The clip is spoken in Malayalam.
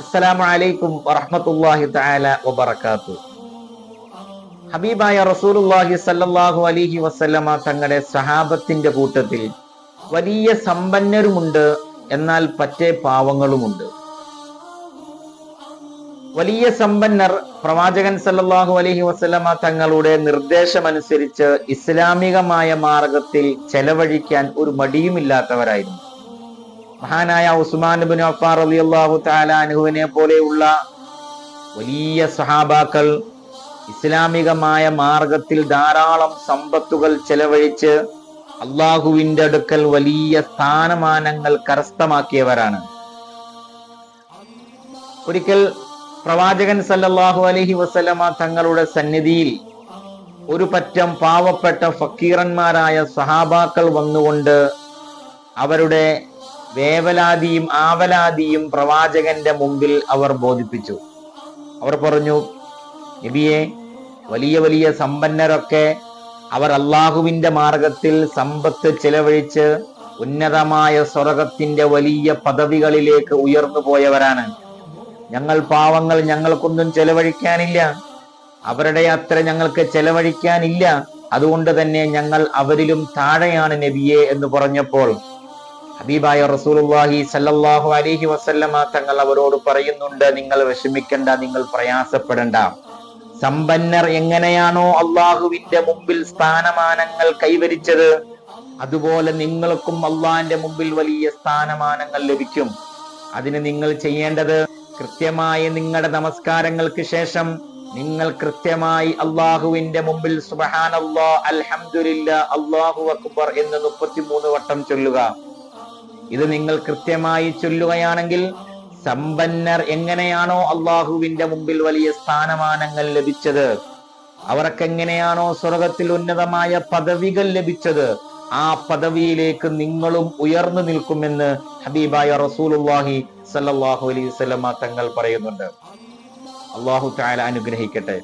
അസ്സലാമു അലൈക്കും വറഹ്മത്തുള്ളാഹി തആല വബറകാതുഹു. ഹബീബായ റസൂലുള്ളാഹി സ്വല്ലല്ലാഹു അലൈഹി വസല്ലമ തങ്ങളുടെ സഹാബത്തിന്റെ കൂട്ടത്തിൽ വലിയ സമ്പന്നരുമുണ്ട്, എന്നാൽ പറ്റേ പാവങ്ങളുമുണ്ട്. വലിയ സമ്പന്നർ പ്രവാചകൻ സല്ലല്ലാഹു അലൈഹി വസല്ലമ തങ്ങളുടെ നിർദ്ദേശമനുസരിച്ച് ഇസ്ലാമികമായ മാർഗത്തിൽ ചെലവഴിക്കാൻ ഒരു മടിയുമില്ലാത്തവരായിരുന്നു. മഹാനായ ഉസ്മാൻ ഇബ്നു അഫ്ഫാൻ റളിയല്ലാഹു തആല അൻഹുവിനെ പോലെയുള്ള വലിയ സഹാബാക്കൾ ഇസ്ലാമികമായ മാർഗത്തിൽ ധാരാളം സമ്പത്തുകൾ ചെലവഴിച്ച് അള്ളാഹുവിന്റെ അടുക്കൽ വലിയ സ്ഥാനമാനങ്ങൾ കരസ്ഥമാക്കിയവരാണ്. ഒരിക്കൽ പ്രവാചകൻ സല്ലല്ലാഹു അലൈഹി വസല്ലമ തങ്ങളുടെ സന്നിധിയിൽ ഒരു പറ്റം പാവപ്പെട്ട ഫക്കീറന്മാരായ സഹാബാക്കൾ വന്നുകൊണ്ട് അവരുടെ വേവലാതിയും ആവലാതിയും പ്രവാചകന്റെ മുമ്പിൽ അവർ ബോധിപ്പിച്ചു. അവർ പറഞ്ഞു, നബിയെ, വലിയ വലിയ സമ്പന്നരൊക്കെ അവർ അള്ളാഹുവിന്റെ മാർഗത്തിൽ സമ്പത്ത് ചെലവഴിച്ച് ഉന്നതമായ സ്വർഗത്തിന്റെ വലിയ പദവികളിലേക്ക് ഉയർന്നു പോയവരാണ്. ഞങ്ങൾ പാവങ്ങൾ, ഞങ്ങൾക്കൊന്നും ചെലവഴിക്കാനില്ല, അവരുടെ അത്ര ഞങ്ങൾക്ക് ചെലവഴിക്കാനില്ല, അതുകൊണ്ട് തന്നെ ഞങ്ങൾ അവരിലും താഴെയാണ് നബിയെ എന്ന് പറഞ്ഞപ്പോൾ ഹബീബായ റസൂലുള്ളാഹി സല്ലല്ലാഹു അലൈഹി വസല്ലമ തങ്ങൾ അവരോട് പറയുന്നുണ്ട്, നിങ്ങൾ വിഷമിക്കണ്ട, നിങ്ങൾ പ്രയാസപ്പെടണ്ട. സമ്പന്നർ എങ്ങനെയാണോ അള്ളാഹുവിന്റെ മുമ്പിൽ സ്ഥാനമാനങ്ങൾ കൈവരിച്ചത്, അതുപോലെ നിങ്ങൾക്കും അള്ളാഹിന്റെ മുമ്പിൽ വലിയ സ്ഥാനമാനങ്ങൾ ലഭിക്കും. അതിന് നിങ്ങൾ ചെയ്യേണ്ടത്, കൃത്യമായി നിങ്ങളുടെ നമസ്കാരങ്ങൾക്ക് ശേഷം നിങ്ങൾ കൃത്യമായി അള്ളാഹുവിന്റെ മുമ്പിൽ സുബ്ഹാനല്ലാഹ്, അൽഹംദുലില്ലാഹ്, അല്ലാഹു അക്ബർ എന്ന് 33 വട്ടം ചൊല്ലുക. ഇത് നിങ്ങൾ കൃത്യമായി ചൊല്ലുകയാണെങ്കിൽ സമ്പന്നർ എങ്ങനെയാണോ അള്ളാഹുവിന്റെ മുമ്പിൽ വലിയ സ്ഥാനമാനങ്ങൾ ലഭിച്ചത്, അവർക്കെങ്ങനെയാണോ സ്വർഗത്തിൽ ഉന്നതമായ പദവികൾ ലഭിച്ചത്, ആ പദവിയിലേക്ക് നിങ്ങളും ഉയർന്നു നിൽക്കുമെന്ന് ഹബീബായ റസൂലുള്ളാഹി സ്വല്ലല്ലാഹു അലൈഹി വസല്ലമ തങ്ങൾ പറയുന്നുണ്ട്. അല്ലാഹു തആല അനുഗ്രഹിക്കട്ടെ.